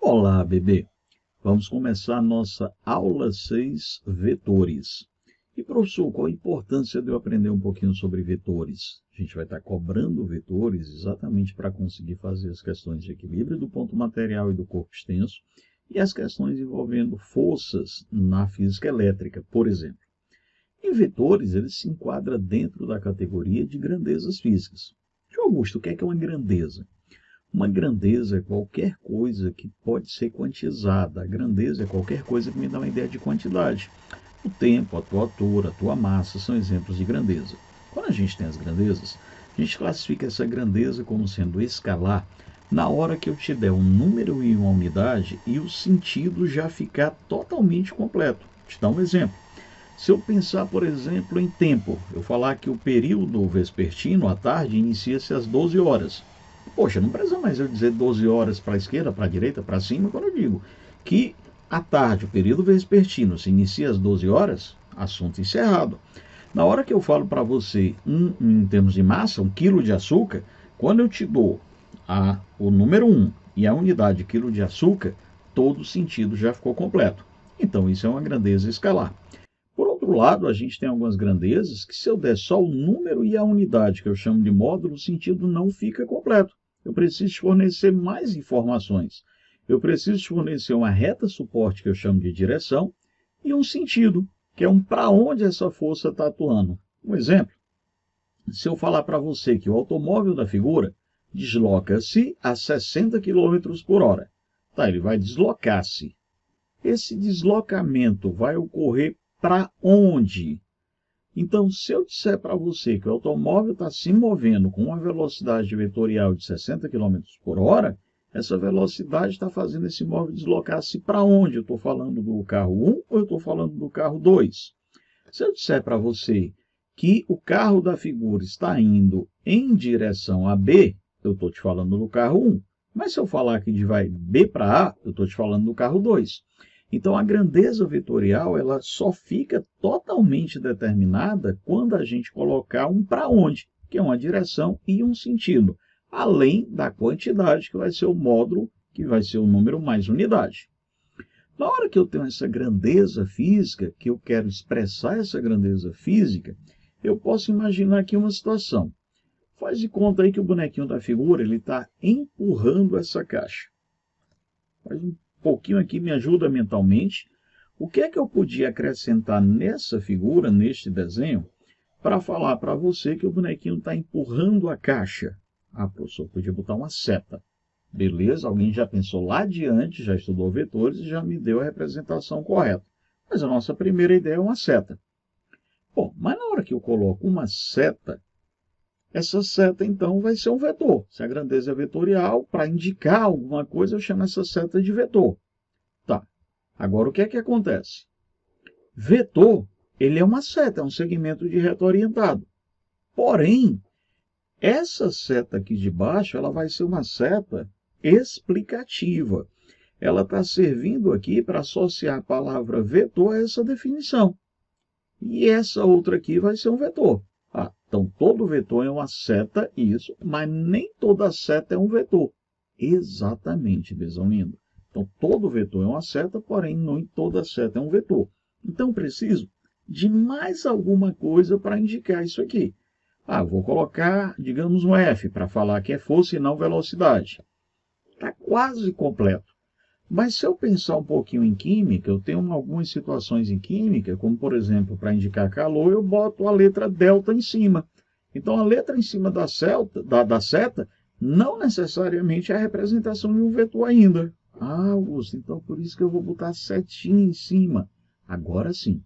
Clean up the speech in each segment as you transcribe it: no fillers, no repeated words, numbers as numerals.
Olá, bebê! Vamos começar a nossa aula 6, vetores. E, professor, qual a importância de eu aprender um pouquinho sobre vetores? A gente vai estar cobrando vetores exatamente para conseguir fazer as questões de equilíbrio do ponto material e do corpo extenso e as questões envolvendo forças na física elétrica, por exemplo. E vetores, eles se enquadram dentro da categoria de grandezas físicas. Tio Augusto, o que é uma grandeza? Uma grandeza é qualquer coisa que pode ser quantizada. A grandeza é qualquer coisa que me dá uma ideia de quantidade. O tempo, a tua altura, a tua massa são exemplos de grandeza. Quando a gente tem as grandezas, a gente classifica essa grandeza como sendo escalar na hora que eu te der um número e uma unidade e o sentido já ficar totalmente completo. Vou te dar um exemplo. Se eu pensar, por exemplo, em tempo, eu falar que o período vespertino, à tarde, inicia-se às 12 horas. Poxa, não precisa mais eu dizer 12 horas para a esquerda, para a direita, para cima, quando eu digo que à tarde, o período vespertino, se inicia às 12 horas, assunto encerrado. Na hora que eu falo para você, em termos de massa, 1 quilo de açúcar, quando eu te dou o número 1 e a unidade quilo de açúcar, todo o sentido já ficou completo. Então, isso é uma grandeza escalar. Por outro lado, a gente tem algumas grandezas que se eu der só o número e a unidade, que eu chamo de módulo, o sentido não fica completo. Eu preciso te fornecer mais informações. Eu preciso te fornecer uma reta suporte, que eu chamo de direção, e um sentido, que é para onde essa força está atuando. Um exemplo, se eu falar para você que o automóvel da figura desloca-se a 60 km por hora. Tá, ele vai deslocar-se. Esse deslocamento vai ocorrer para onde? Então, se eu disser para você que o automóvel está se movendo com uma velocidade vetorial de 60 km por hora, essa velocidade está fazendo esse móvel deslocar-se para onde? Eu estou falando do carro 1 ou eu estou falando do carro 2? Se eu disser para você que o carro da figura está indo em direção a B, eu estou te falando do carro 1. Mas se eu falar que vai B para A, eu estou te falando do carro 2. Então, a grandeza vetorial ela só fica totalmente determinada quando a gente colocar um para onde, que é uma direção e um sentido, além da quantidade, que vai ser o módulo, que vai ser o número mais unidade. Na hora que eu tenho essa grandeza física, que eu quero expressar essa grandeza física, eu posso imaginar aqui uma situação. Faz de conta aí que o bonequinho da figura está empurrando essa caixa. Faz um pouquinho aqui, me ajuda mentalmente. O que é que eu podia acrescentar nessa figura, neste desenho, para falar para você que o bonequinho está empurrando a caixa? Ah, professor, podia botar uma seta. Beleza, alguém já pensou lá adiante, já estudou vetores e já me deu a representação correta. Mas a nossa primeira ideia é uma seta. Bom, mas na hora que eu coloco uma seta, essa seta, então, vai ser um vetor. Se a grandeza é vetorial, para indicar alguma coisa, eu chamo essa seta de vetor. Tá. Agora, o que é que acontece? Vetor, ele é uma seta, é um segmento de reto orientado. Porém, essa seta aqui de baixo, ela vai ser uma seta explicativa. Ela está servindo aqui para associar a palavra vetor a essa definição. E essa outra aqui vai ser um vetor. Ah, então, todo vetor é uma seta, isso, mas nem toda seta é um vetor. Exatamente, Besalmindo. Então, todo vetor é uma seta, porém, nem toda seta é um vetor. Então, preciso de mais alguma coisa para indicar isso aqui. Ah, vou colocar, digamos, um F para falar que é força e não velocidade. Está quase completo. Mas se eu pensar um pouquinho em química, eu tenho algumas situações em química, como por exemplo, para indicar calor, eu boto a letra delta em cima. Então, a letra em cima da seta não necessariamente é a representação de um vetor ainda. Ah, Augusto, então por isso que eu vou botar a setinha em cima. Agora sim.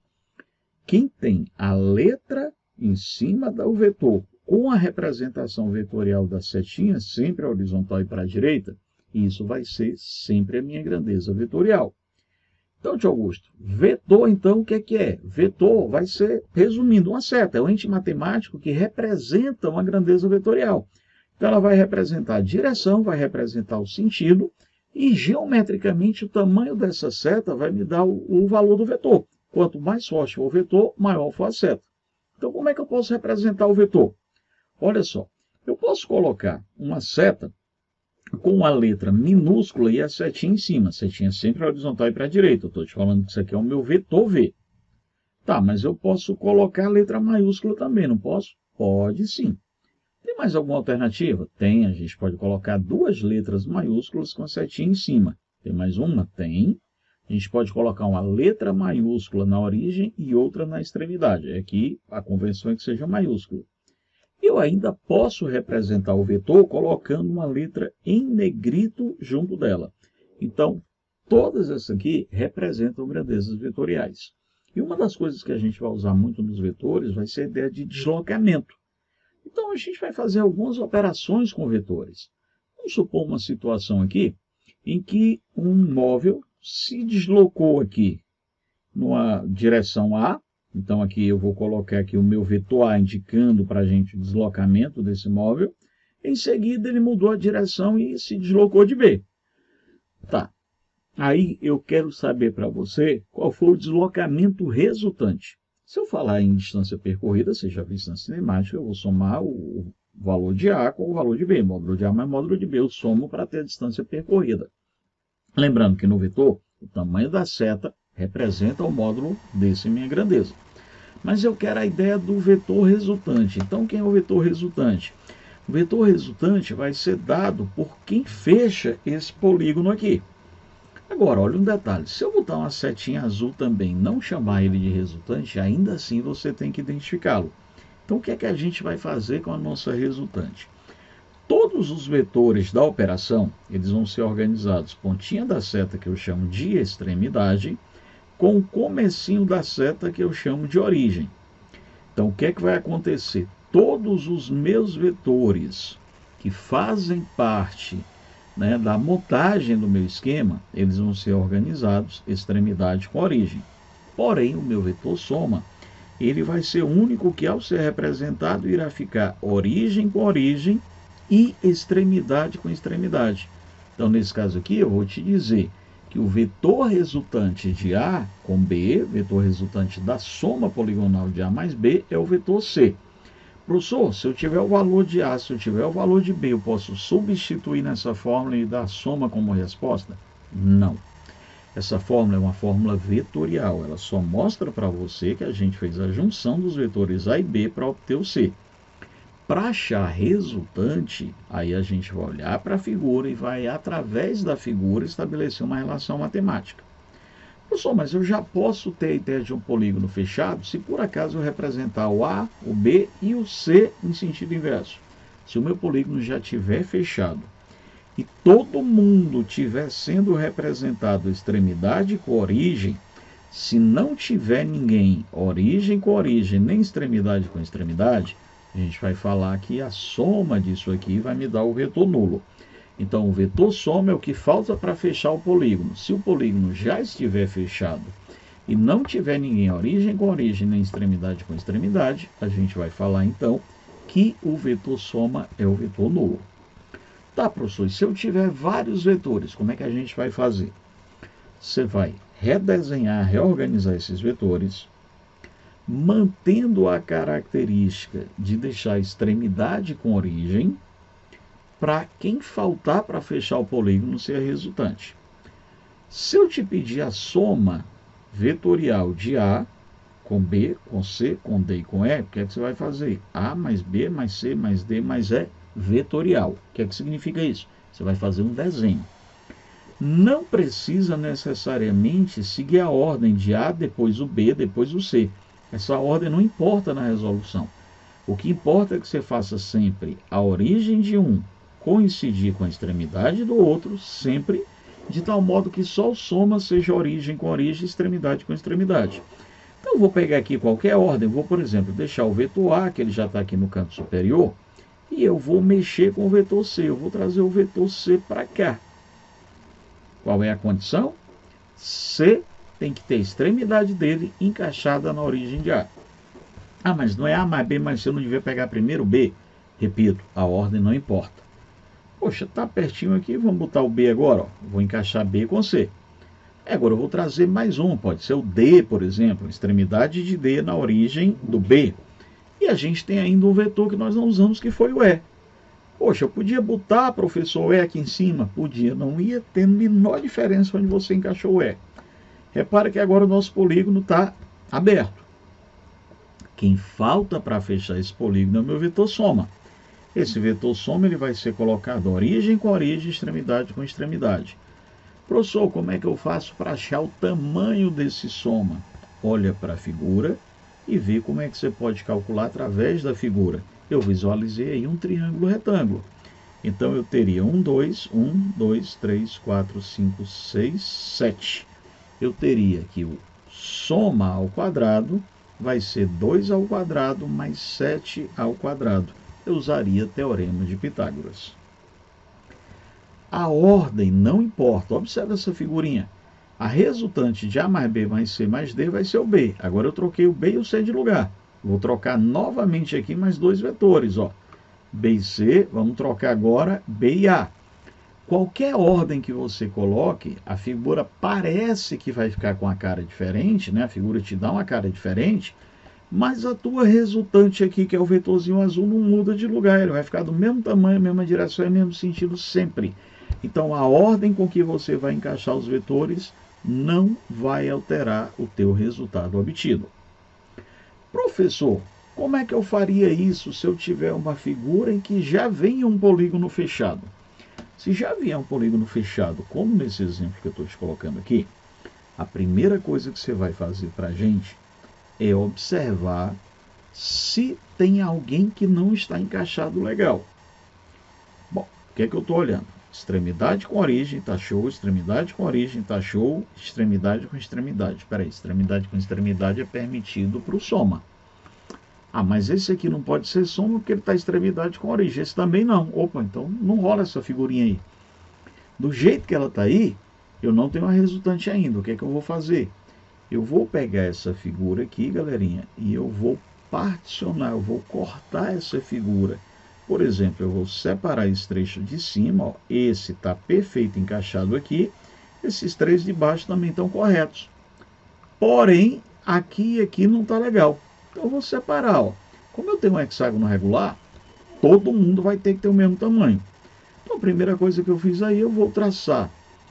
Quem tem a letra em cima do vetor com a representação vetorial da setinha, sempre horizontal e para a direita, isso vai ser sempre a minha grandeza vetorial. Então, tio Augusto, vetor, então, o que é que é? Vetor vai ser, resumindo, uma seta. É um ente matemático que representa uma grandeza vetorial. Então, ela vai representar a direção, vai representar o sentido, e geometricamente o tamanho dessa seta vai me dar o valor do vetor. Quanto mais forte for o vetor, maior for a seta. Então, como é que eu posso representar o vetor? Olha só, eu posso colocar uma seta com a letra minúscula e a setinha em cima. A setinha sempre horizontal e para a direita. Eu estou te falando que isso aqui é o meu vetor V. Tá, mas eu posso colocar a letra maiúscula também, não posso? Pode sim. Tem mais alguma alternativa? Tem, a gente pode colocar duas letras maiúsculas com a setinha em cima. Tem mais uma? Tem. A gente pode colocar uma letra maiúscula na origem e outra na extremidade. Aqui a convenção é que seja maiúscula. Eu ainda posso representar o vetor colocando uma letra em negrito junto dela. Então, todas essas aqui representam grandezas vetoriais. E uma das coisas que a gente vai usar muito nos vetores vai ser a ideia de deslocamento. Então, a gente vai fazer algumas operações com vetores. Vamos supor uma situação aqui em que um móvel se deslocou aqui numa direção A. Então, aqui eu vou colocar aqui o meu vetor A indicando para a gente o deslocamento desse móvel. Em seguida, ele mudou a direção e se deslocou de B. Tá. Aí eu quero saber para você qual foi o deslocamento resultante. Se eu falar em distância percorrida, você já viu isso na cinemática, eu vou somar o valor de A com o valor de B. Módulo de A mais módulo de B, eu somo para ter a distância percorrida. Lembrando que no vetor, o tamanho da seta representa o módulo desse minha grandeza. Mas eu quero a ideia do vetor resultante. Então, quem é o vetor resultante? O vetor resultante vai ser dado por quem fecha esse polígono aqui. Agora, olha um detalhe. Se eu botar uma setinha azul também, não chamar ele de resultante, ainda assim você tem que identificá-lo. Então, o que é que a gente vai fazer com a nossa resultante? Todos os vetores da operação, eles vão ser organizados pontinha da seta, que eu chamo de extremidade, com o comecinho da seta, que eu chamo de origem. Então, o que é que vai acontecer? Todos os meus vetores que fazem parte, né, da montagem do meu esquema, eles vão ser organizados extremidade com origem. Porém, o meu vetor soma, ele vai ser o único que, ao ser representado, irá ficar origem com origem e extremidade com extremidade. Então, nesse caso aqui, eu vou te dizer que o vetor resultante de A com B, vetor resultante da soma poligonal de A mais B, é o vetor C. Professor, se eu tiver o valor de A, se eu tiver o valor de B, eu posso substituir nessa fórmula e dar soma como resposta? Não. Essa fórmula é uma fórmula vetorial. Ela só mostra para você que a gente fez a junção dos vetores A e B para obter o C. Para achar resultante, aí a gente vai olhar para a figura e vai, através da figura, estabelecer uma relação matemática. Professor, mas eu já posso ter a ideia de um polígono fechado se por acaso eu representar o A, o B e o C em sentido inverso. Se o meu polígono já estiver fechado e todo mundo estiver sendo representado extremidade com origem, se não tiver ninguém origem com origem, nem extremidade com extremidade, a gente vai falar que a soma disso aqui vai me dar o vetor nulo. Então, o vetor soma é o que falta para fechar o polígono. Se o polígono já estiver fechado e não tiver ninguém origem com origem, nem extremidade com extremidade, a gente vai falar, então, que o vetor soma é o vetor nulo. Tá, professor, e se eu tiver vários vetores, como é que a gente vai fazer? Você vai redesenhar, reorganizar esses vetores, mantendo a característica de deixar extremidade com origem, para quem faltar para fechar o polígono ser a resultante. Se eu te pedir a soma vetorial de A com B, com C, com D e com E, o que é que você vai fazer? A mais B mais C mais D mais E vetorial. O que é que significa isso? Você vai fazer um desenho. Não precisa necessariamente seguir a ordem de A, depois o B, depois o C. Essa ordem não importa na resolução. O que importa é que você faça sempre a origem de um coincidir com a extremidade do outro, sempre de tal modo que só o soma seja origem com origem, extremidade com extremidade. Então, eu vou pegar aqui qualquer ordem, vou, por exemplo, deixar o vetor A, que ele já está aqui no canto superior, e eu vou mexer com o vetor C, eu vou trazer o vetor C para cá. Qual é a condição? C tem que ter a extremidade dele encaixada na origem de A. Ah, mas não é A mais B mais C, eu não devia pegar primeiro B? Repito, a ordem não importa. Poxa, está pertinho aqui, vamos botar o B agora. Ó. Vou encaixar B com C. Agora eu vou trazer mais um, pode ser o D, por exemplo, extremidade de D na origem do B. E a gente tem ainda um vetor que nós não usamos, que foi o E. Poxa, eu podia botar, professor, o E aqui em cima? Podia, não ia ter a menor diferença onde você encaixou o E. Repara que agora o nosso polígono está aberto. Quem falta para fechar esse polígono é o meu vetor soma. Esse vetor soma ele vai ser colocado origem com origem, extremidade com extremidade. Professor, como é que eu faço para achar o tamanho desse soma? Olha para a figura e vê como é que você pode calcular através da figura. Eu visualizei aí um triângulo retângulo. Então eu teria 1, 2, 3, 4, 5, 6, 7. Eu teria que o soma ao quadrado vai ser 2 ao quadrado mais 7 ao quadrado. Eu usaria o teorema de Pitágoras. A ordem não importa. Observe essa figurinha. A resultante de A mais B mais C mais D vai ser o B. Agora eu troquei o B e o C de lugar. Vou trocar novamente aqui mais dois vetores. Ó. B e C, vamos trocar agora B e A. Qualquer ordem que você coloque, a figura parece que vai ficar com a cara diferente, né? A figura te dá uma cara diferente, mas a tua resultante aqui, que é o vetorzinho azul, não muda de lugar. Ele vai ficar do mesmo tamanho, mesma direção e mesmo sentido sempre. Então, a ordem com que você vai encaixar os vetores não vai alterar o teu resultado obtido. Professor, como é que eu faria isso se eu tiver uma figura em que já vem um polígono fechado? Se já vier um polígono fechado, como nesse exemplo que eu estou te colocando aqui, a primeira coisa que você vai fazer para a gente é observar se tem alguém que não está encaixado legal. Bom, o que é que eu estou olhando? Extremidade com origem, tá show. Extremidade com origem, tá show. Extremidade com extremidade. Espera aí, extremidade com extremidade é permitido para o soma. Ah, mas esse aqui não pode ser soma porque ele está extremidade com origem. Esse também não. Opa, então não rola essa figurinha aí. Do jeito que ela está aí, eu não tenho a resultante ainda. O que é que eu vou fazer? Eu vou pegar essa figura aqui, galerinha, e eu vou particionar, eu vou cortar essa figura. Por exemplo, eu vou separar esse trecho de cima, ó, esse está perfeito encaixado aqui, esses três de baixo também estão corretos. Porém, aqui e aqui não está legal. Então eu vou separar. Ó. Como eu tenho um hexágono regular, todo mundo vai ter que ter o mesmo tamanho. Então a primeira coisa que eu fiz aí, eu vou traçar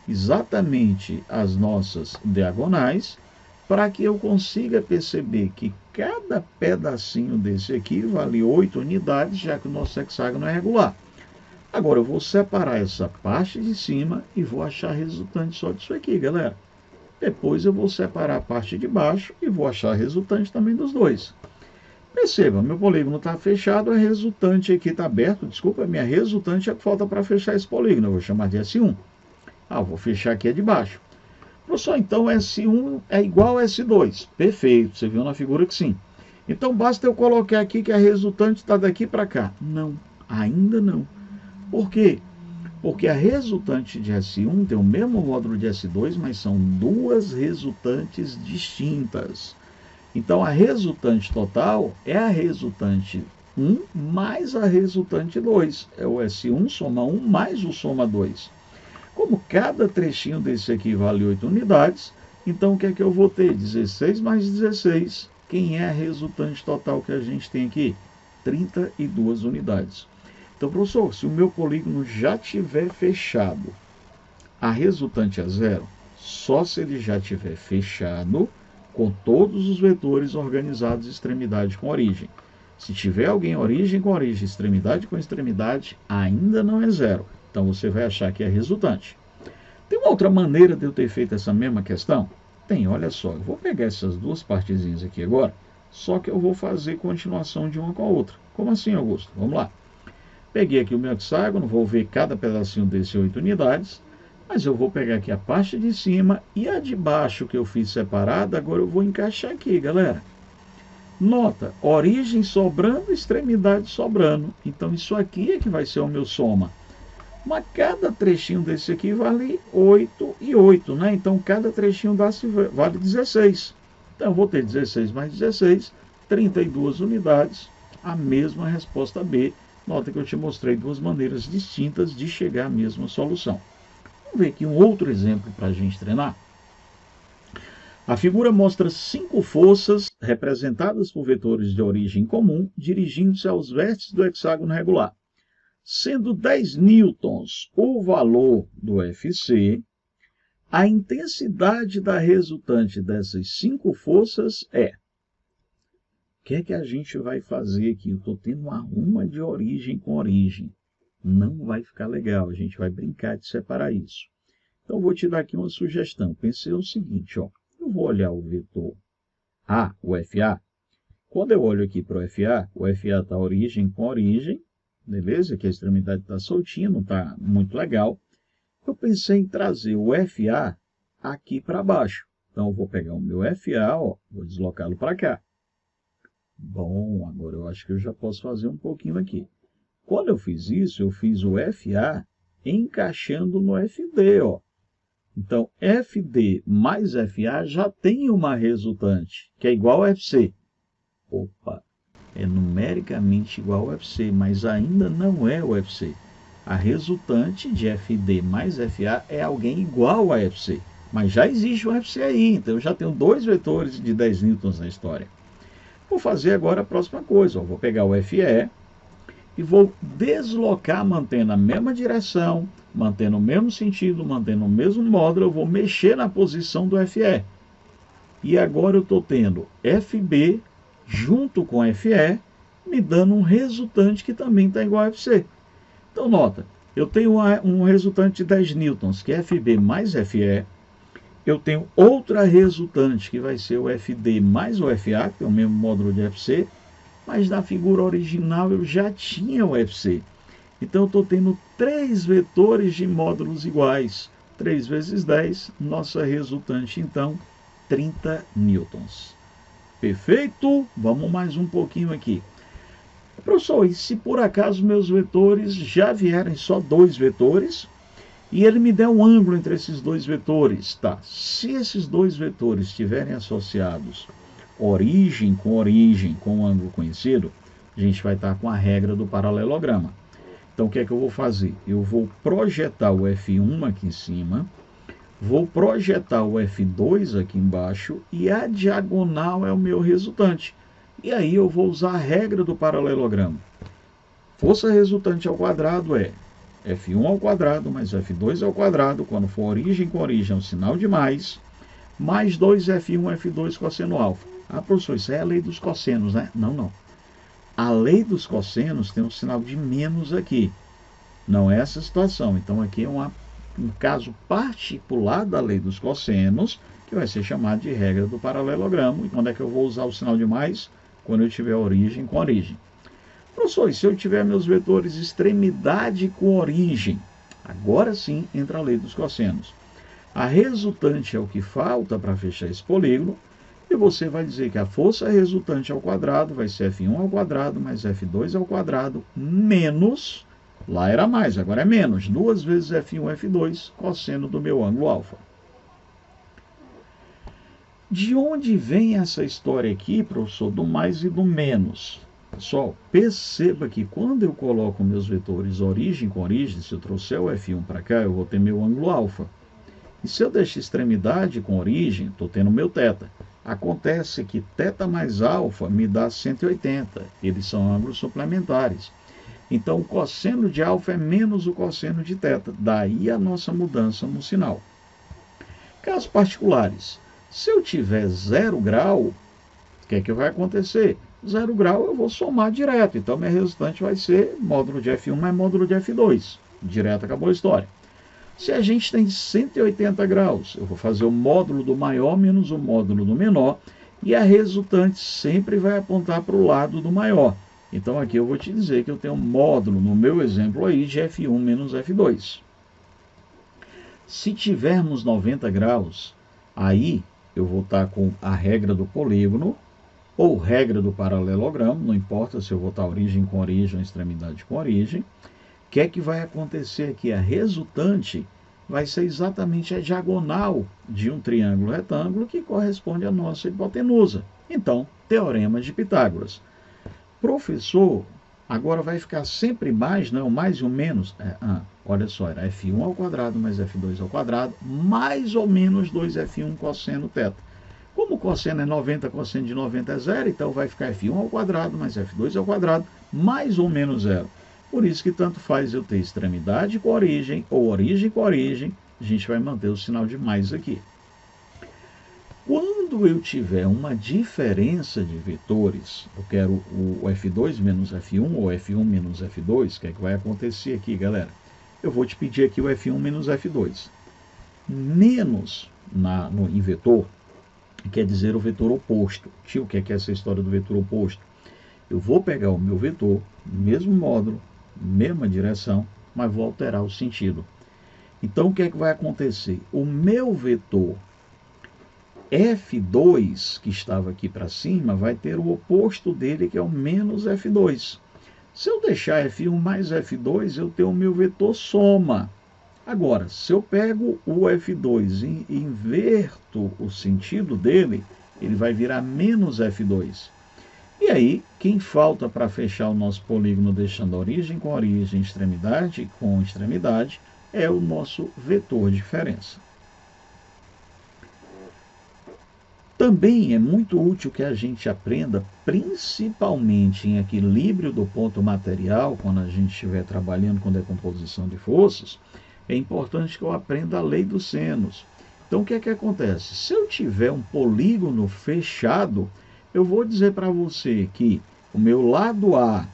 exatamente as nossas diagonais, para que eu consiga perceber que cada pedacinho desse aqui vale 8 unidades, já que o nosso hexágono é regular. Agora eu vou separar essa parte de cima e vou achar a resultante só disso aqui, galera. Depois eu vou separar a parte de baixo e vou achar a resultante também dos dois. Perceba, meu polígono está fechado, a resultante aqui está aberto. Desculpa, a minha resultante é que falta para fechar esse polígono. Eu vou chamar de S1. Ah, vou fechar aqui a de baixo. Professor, então S1 é igual a S2. Perfeito, você viu na figura que sim. Então basta eu colocar aqui que a resultante está daqui para cá. Não, ainda não. Por quê? Porque a resultante de S1 tem o mesmo módulo de S2, mas são duas resultantes distintas. Então a resultante total é a resultante 1 mais a resultante 2. É o S1 soma 1 mais o soma 2. Como cada trechinho desse aqui vale 8 unidades, então o que é que eu vou ter? 16 mais 16. Quem é a resultante total que a gente tem aqui? 32 unidades. Então, professor, se o meu polígono já estiver fechado, a resultante é zero? Só se ele já estiver fechado com todos os vetores organizados extremidade com origem. Se tiver alguém origem com origem, extremidade com extremidade, ainda não é zero. Então você vai achar que é resultante. Tem uma outra maneira de eu ter feito essa mesma questão? Tem, olha só. Eu vou pegar essas duas partezinhas aqui agora, só que eu vou fazer continuação de uma com a outra. Como assim, Augusto? Vamos lá. Peguei aqui o meu hexágono, vou ver cada pedacinho desse 8 unidades, mas eu vou pegar aqui a parte de cima e a de baixo que eu fiz separada, agora eu vou encaixar aqui, galera. Nota, origem sobrando, extremidade sobrando. Então isso aqui é que vai ser o meu soma. Mas cada trechinho desse aqui vale 8 e 8, né? Então cada trechinho vale 16. Então eu vou ter 16 mais 16, 32 unidades, a mesma resposta B. Nota que eu te mostrei duas maneiras distintas de chegar à mesma solução. Vamos ver aqui um outro exemplo para a gente treinar. A figura mostra 5 forças representadas por vetores de origem comum dirigindo-se aos vértices do hexágono regular. Sendo 10 newtons o valor do Fc, a intensidade da resultante dessas 5 forças é... O que é que a gente vai fazer aqui? Eu estou tendo uma ruma de origem com origem. Não vai ficar legal, a gente vai brincar de separar isso. Então, eu vou te dar aqui uma sugestão. Pensei o seguinte, ó, eu vou olhar o vetor A, o FA. Quando eu olho aqui para o FA está origem com origem, beleza? Aqui a extremidade está soltinha, não está muito legal. Eu pensei em trazer o FA aqui para baixo. Então, eu vou pegar o meu FA, ó, vou deslocá-lo para cá. Bom, agora eu acho que eu já posso fazer um pouquinho aqui. Quando eu fiz isso, eu fiz o FA encaixando no FD, ó. Então, FD mais FA já tem uma resultante, que é igual a FC. Opa, é numericamente igual ao UFC, mas ainda não é o UFC. A resultante de FD mais FA é alguém igual a FC. Mas já existe o UFC aí, então eu já tenho 2 vetores de 10 newtons na história. Vou fazer agora a próxima coisa. Ó, vou pegar o FE e vou deslocar mantendo a mesma direção, mantendo o mesmo sentido, mantendo o mesmo módulo. Eu vou mexer na posição do FE. E agora eu estou tendo FB junto com FE, me dando um resultante que também está igual a FC. Então, nota, eu tenho um resultante de 10 newtons, que é FB mais FE. Eu tenho outra resultante, que vai ser o FD mais o FA, que é o mesmo módulo de FC, mas na figura original eu já tinha o FC. Então, eu estou tendo 3 vetores de módulos iguais. 3 vezes 10, nossa resultante, então, 30 newtons. Perfeito? Vamos mais um pouquinho aqui. Professor, e se por acaso meus vetores já vierem só 2 vetores e ele me der um ângulo entre esses 2 vetores? Tá. Se esses 2 vetores estiverem associados origem com um ângulo conhecido, a gente vai estar com a regra do paralelograma. Então, o que é que eu vou fazer? Eu vou projetar o F1 aqui em cima, vou projetar o F2 aqui embaixo e a diagonal é o meu resultante. E aí eu vou usar a regra do paralelogramo. Força resultante ao quadrado é F1 ao quadrado mais F2 ao quadrado, quando for origem com origem, é um sinal de mais 2F1, F2 cosseno alfa. Ah, professor, isso é a lei dos cossenos, né? Não, não. A lei dos cossenos tem um sinal de menos aqui. Não é essa situação. Então, aqui é um caso particular da lei dos cossenos, que vai ser chamado de regra do paralelogramo. E quando é que eu vou usar o sinal de mais? Quando eu tiver origem com origem. Professor, e se eu tiver meus vetores extremidade com origem? Agora sim entra a lei dos cossenos. A resultante é o que falta para fechar esse polígono. E você vai dizer que a força resultante ao quadrado vai ser F1 ao quadrado mais F2 ao quadrado menos... Lá era mais, agora é menos. 2 vezes F1, F2, cosseno do meu ângulo alfa. De onde vem essa história aqui, professor, do mais e do menos? Pessoal, perceba que quando eu coloco meus vetores origem com origem, se eu trouxer o F1 para cá, eu vou ter meu ângulo alfa. E se eu deixar extremidade com origem, estou tendo meu θ. Acontece que θ mais alfa me dá 180. Eles são ângulos suplementares. Então, o cosseno de alfa é menos o cosseno de θ. Daí a nossa mudança no sinal. Casos particulares. Se eu tiver 0 grau, o que é que vai acontecer? 0 grau eu vou somar direto. Então, minha resultante vai ser módulo de F1 mais módulo de F2. Direto, acabou a história. Se a gente tem 180 graus, eu vou fazer o módulo do maior menos o módulo do menor. E a resultante sempre vai apontar para o lado do maior. Então, aqui eu vou te dizer que eu tenho um módulo, no meu exemplo aí, de F1 menos F2. Se tivermos 90 graus, aí eu vou estar com a regra do polígono, ou regra do paralelogramo, não importa se eu vou estar origem com origem ou extremidade com origem. O que é que vai acontecer aqui? A resultante vai ser exatamente a diagonal de um triângulo retângulo que corresponde à nossa hipotenusa. Então, teorema de Pitágoras. Professor, agora vai ficar sempre mais, não é o mais e o menos? Olha só, era F1 ao quadrado mais F2 ao quadrado, mais ou menos 2F1 cosseno θ. Como o cosseno é 90, cosseno de 90 é zero, então vai ficar F1 ao quadrado mais F2 ao quadrado, mais ou menos zero. Por isso que tanto faz eu ter extremidade com origem, ou origem com origem, a gente vai manter o sinal de mais aqui. Quando eu tiver uma diferença de vetores, eu quero o F2 menos F1 ou F1 menos F2, o que é que vai acontecer aqui, galera? Eu vou te pedir aqui o F1 menos F2. Menos em vetor, quer dizer o vetor oposto. Tio, o que é essa história do vetor oposto? Eu vou pegar o meu vetor, mesmo módulo, mesma direção, mas vou alterar o sentido. Então, o que é que vai acontecer? O meu vetor F2, que estava aqui para cima, vai ter o oposto dele, que é o menos F2. Se eu deixar F1 mais F2, eu tenho o meu vetor soma. Agora, se eu pego o F2 e inverto o sentido dele, ele vai virar menos F2. E aí, quem falta para fechar o nosso polígono, deixando a origem com origem, extremidade com extremidade, é o nosso vetor diferença. Também é muito útil que a gente aprenda, principalmente em equilíbrio do ponto material, quando a gente estiver trabalhando com decomposição de forças, é importante que eu aprenda a lei dos senos. Então, o que é que acontece? Se eu tiver um polígono fechado, eu vou dizer para você que o meu lado A,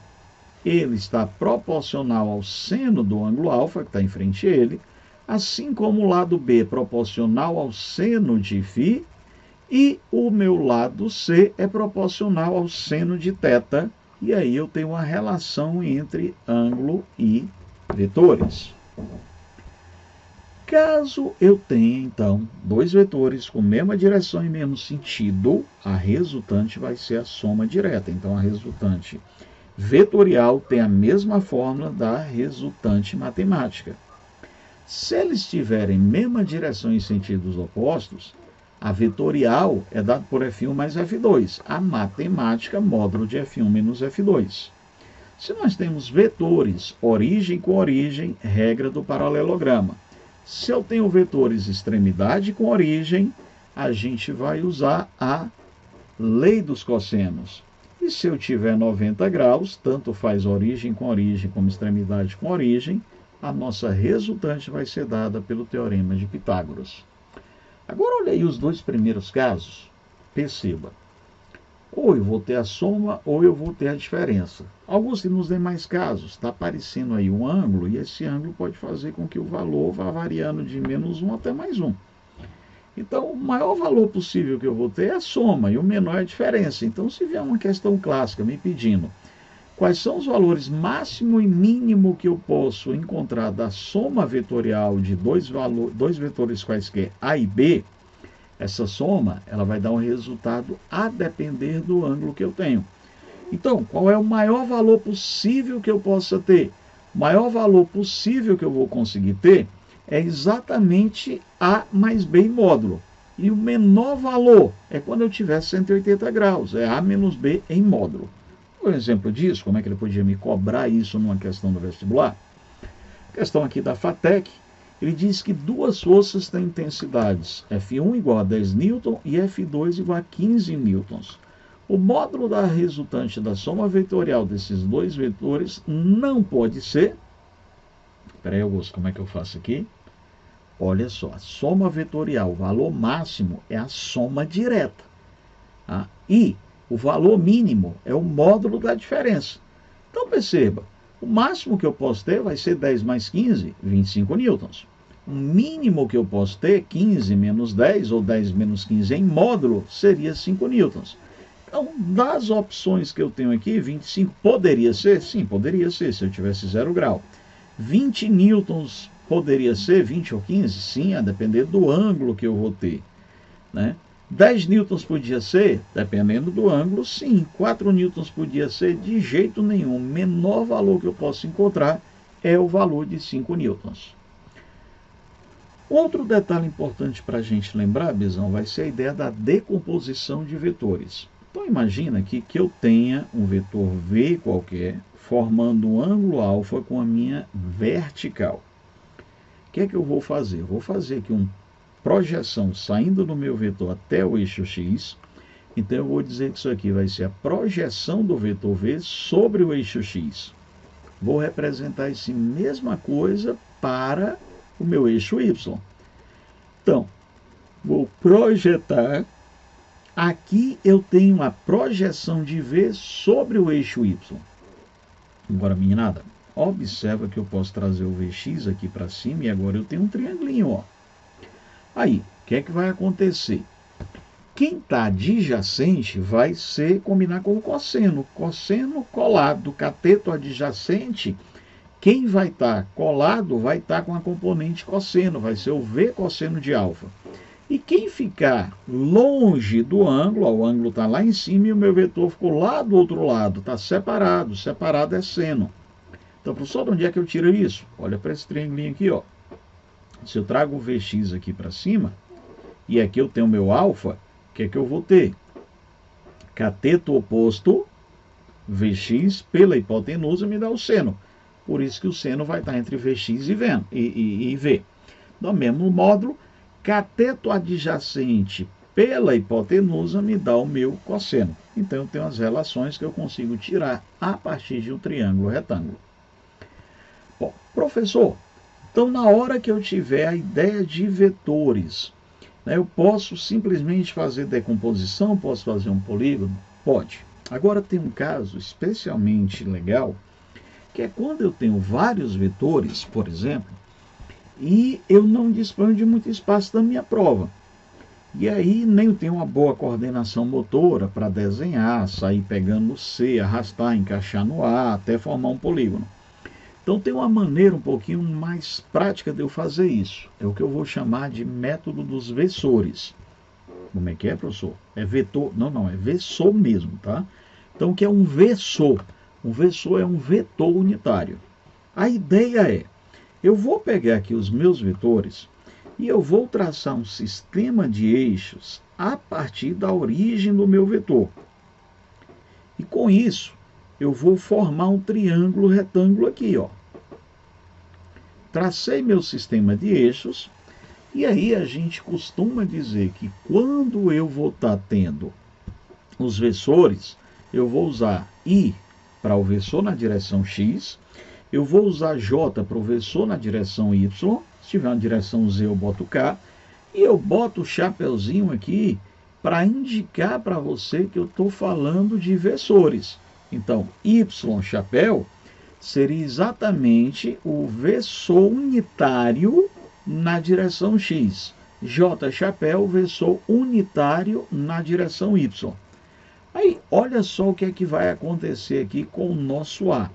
ele está proporcional ao seno do ângulo alfa, que está em frente a ele, assim como o lado B é proporcional ao seno de φ, e o meu lado C é proporcional ao seno de θ, e aí eu tenho uma relação entre ângulo e vetores. Caso eu tenha, então, dois vetores com mesma direção e mesmo sentido, a resultante vai ser a soma direta. Então, a resultante vetorial tem a mesma fórmula da resultante matemática. Se eles tiverem mesma direção e sentidos opostos, a vetorial é dada por F1 mais F2. A matemática, módulo de F1 menos F2. Se nós temos vetores, origem com origem, regra do paralelograma. Se eu tenho vetores extremidade com origem, a gente vai usar a lei dos cossenos. E se eu tiver 90 graus, tanto faz origem como extremidade com origem, a nossa resultante vai ser dada pelo teorema de Pitágoras. Agora olha aí os dois primeiros casos, perceba. Ou eu vou ter a soma, ou eu vou ter a diferença. Alguns que nos demais casos, está aparecendo aí um ângulo, e esse ângulo pode fazer com que o valor vá variando de menos 1 até mais 1. Então, o maior valor possível que eu vou ter é a soma, e o menor é a diferença. Então, se vier uma questão clássica me pedindo quais são os valores máximo e mínimo que eu posso encontrar da soma vetorial de dois vetores quaisquer A e B, essa soma ela vai dar um resultado a depender do ângulo que eu tenho. Então, qual é o maior valor possível que eu possa ter? O maior valor possível que eu vou conseguir ter é exatamente A mais B em módulo. E o menor valor é quando eu tiver 180 graus, é A menos B em módulo. Um exemplo disso, como é que ele podia me cobrar isso numa questão do vestibular? Questão aqui da FATEC, ele diz que duas forças têm intensidades, F1 igual a 10 newton e F2 igual a 15 newtons. O módulo da resultante da soma vetorial desses dois vetores não pode ser... Espera aí, Augusto, como é que eu faço aqui? Olha só, a soma vetorial, o valor máximo é a soma direta. Tá? E o valor mínimo é o módulo da diferença. Então perceba, o máximo que eu posso ter vai ser 10 mais 15, 25 newtons. O mínimo que eu posso ter, 15 menos 10 ou 10 menos 15 em módulo, seria 5 newtons. Então, das opções que eu tenho aqui, 25 poderia ser? Sim, poderia ser, se eu tivesse 0 grau. 20 newtons poderia ser 20 ou 15? Sim, a depender do ângulo que eu vou ter, né? 10 newtons podia ser, dependendo do ângulo, sim. 4 newtons podia ser, de jeito nenhum. O menor valor que eu posso encontrar é o valor de 5 newtons. Outro detalhe importante para a gente lembrar, Bizão, vai ser a ideia da decomposição de vetores. Então imagina aqui que eu tenha um vetor V qualquer, formando um ângulo alfa com a minha vertical. O que é que eu vou fazer? Eu vou fazer aqui um projeção saindo do meu vetor até o eixo x, então eu vou dizer que isso aqui vai ser a projeção do vetor v sobre o eixo x. Vou representar essa mesma coisa para o meu eixo y. Então, vou projetar. Aqui eu tenho a projeção de v sobre o eixo y. Agora, meninada, observa que eu posso trazer o Vx aqui para cima e agora eu tenho um triangulinho, ó. Aí, o que é que vai acontecer? Quem está adjacente vai combinar com o cosseno. Cosseno colado, cateto adjacente, quem vai estar colado vai estar com a componente cosseno, vai ser o V cosseno de alfa. E quem ficar longe do ângulo, ó, o ângulo está lá em cima e o meu vetor ficou lá do outro lado, está separado, separado é seno. Então, professor, de onde é que eu tiro isso? Olha para esse triangulinho aqui, ó. Se eu trago o Vx aqui para cima, e aqui eu tenho o meu alfa, o que é que eu vou ter? Cateto oposto, Vx, pela hipotenusa, me dá o seno. Por isso que o seno vai estar entre Vx e V. Do mesmo módulo, cateto adjacente pela hipotenusa me dá o meu cosseno. Então, eu tenho as relações que eu consigo tirar a partir de um triângulo retângulo. Bom, professor, então na hora que eu tiver a ideia de vetores, né, eu posso simplesmente fazer decomposição, posso fazer um polígono? Pode. Agora tem um caso especialmente legal, que é quando eu tenho vários vetores, por exemplo, e eu não disponho de muito espaço na minha prova. E aí nem eu tenho uma boa coordenação motora para desenhar, sair pegando no C, arrastar, encaixar no A, até formar um polígono. Então tem uma maneira um pouquinho mais prática de eu fazer isso. É o que eu vou chamar de método dos versores. Como é que é, professor? É vetor? Não, é versor mesmo, tá? Então o que é um versor? Um versor é um vetor unitário. A ideia é, eu vou pegar aqui os meus vetores e eu vou traçar um sistema de eixos a partir da origem do meu vetor. E com isso, eu vou formar um triângulo retângulo aqui, ó. Tracei meu sistema de eixos, e aí a gente costuma dizer que quando eu vou estar tendo os versores, eu vou usar I para o versor na direção X, eu vou usar J para o versor na direção Y, se tiver uma direção Z eu boto K, e eu boto o chapeuzinho aqui para indicar para você que eu estou falando de versores. Então, Y chapéu seria exatamente o versor unitário na direção X. J chapéu, versor unitário na direção Y. Aí, olha só o que é que vai acontecer aqui com o nosso A.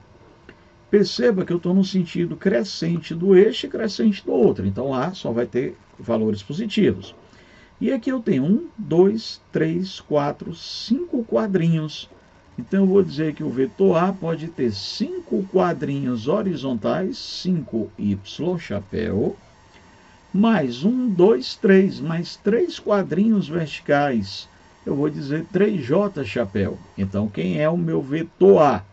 Perceba que eu estou no sentido crescente do eixo e crescente do outro. Então, A só vai ter valores positivos. E aqui eu tenho 1, 2, 3, 4, 5 quadrinhos. Então, eu vou dizer que o vetor A pode ter 5 quadrinhos horizontais, 5Y chapéu, mais 1, 2, 3, mais 3 quadrinhos verticais. Eu vou dizer 3J chapéu. Então, quem é o meu vetor A?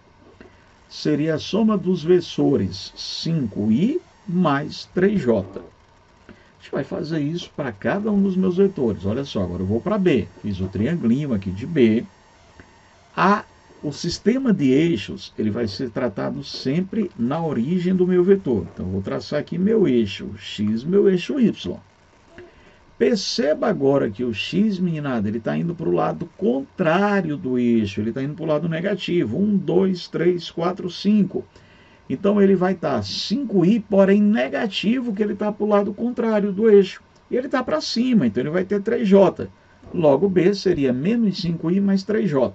Seria a soma dos versores 5i mais 3j. A gente vai fazer isso para cada um dos meus vetores. Olha só, agora eu vou para B. Fiz o triangulinho aqui de B. O sistema de eixos ele vai ser tratado sempre na origem do meu vetor. Então, eu vou traçar aqui meu eixo x, meu eixo y. Perceba agora que o x, meninada, ele está indo para o lado contrário do eixo, ele está indo para o lado negativo. 1, 2, 3, 4, 5. Então, ele vai estar 5i, porém negativo, que ele está para o lado contrário do eixo. E ele está para cima, então ele vai ter 3j. Logo, B seria menos 5i mais 3j.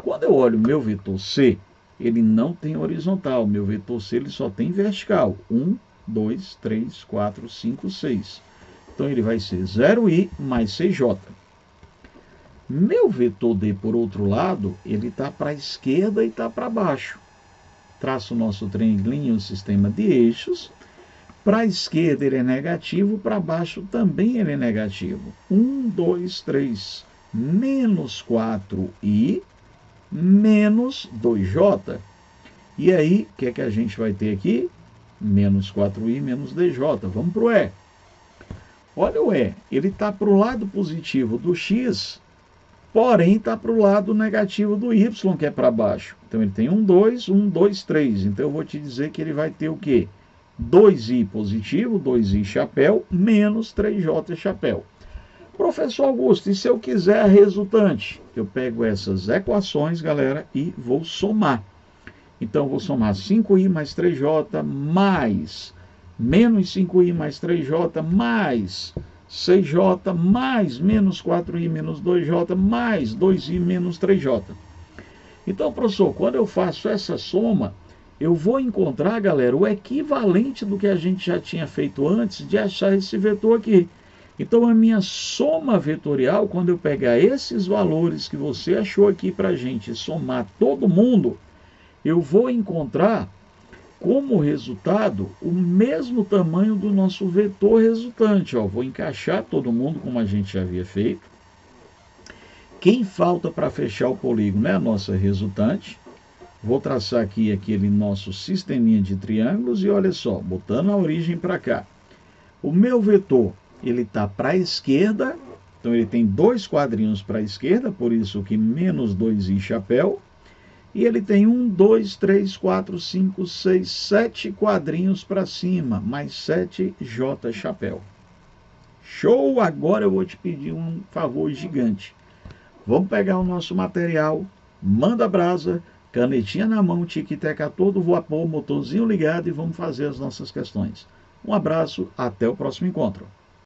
Quando eu olho o meu vetor C, ele não tem horizontal. Meu vetor C ele só tem vertical. 1, 2, 3, 4, 5, 6. Então, ele vai ser 0i mais 6j. Meu vetor D, por outro lado, ele está para a esquerda e está para baixo. Traço o nosso triangulinho, o sistema de eixos. Para a esquerda ele é negativo, para baixo também ele é negativo. 1, 2, 3, menos 4i, menos 2j. E aí, o que é que a gente vai ter aqui? Menos 4i, menos dj. Vamos para o E. Olha o E, ele está para o lado positivo do X, porém está para o lado negativo do Y, que é para baixo. Então ele tem 1, 2, 1, 2, 3. Então eu vou te dizer que ele vai ter o quê? 2i positivo, 2i chapéu, menos 3j chapéu. Professor Augusto, e se eu quiser a resultante? Eu pego essas equações, galera, e vou somar. Então, eu vou somar 5i mais 3j mais menos 5i mais 3j mais 6j mais menos 4i menos 2j mais 2i menos 3j. Então, professor, quando eu faço essa soma, eu vou encontrar, galera, o equivalente do que a gente já tinha feito antes de achar esse vetor aqui. Então, a minha soma vetorial, quando eu pegar esses valores que você achou aqui para a gente somar todo mundo, eu vou encontrar como resultado o mesmo tamanho do nosso vetor resultante. Ó, vou encaixar todo mundo como a gente já havia feito. Quem falta para fechar o polígono é a nossa resultante. Vou traçar aqui aquele nosso sisteminha de triângulos e olha só, botando a origem para cá. O meu vetor, ele está para a esquerda, então ele tem 2 quadrinhos para a esquerda, por isso que menos 2i chapéu. E ele tem 1, 2, 3, 4, 5, 6, 7 quadrinhos para cima, mais 7j chapéu. Show! Agora eu vou te pedir um favor gigante. Vamos pegar o nosso material, manda brasa, canetinha na mão, tique-teca todo vapor, motorzinho ligado e vamos fazer as nossas questões. Um abraço, até o próximo encontro.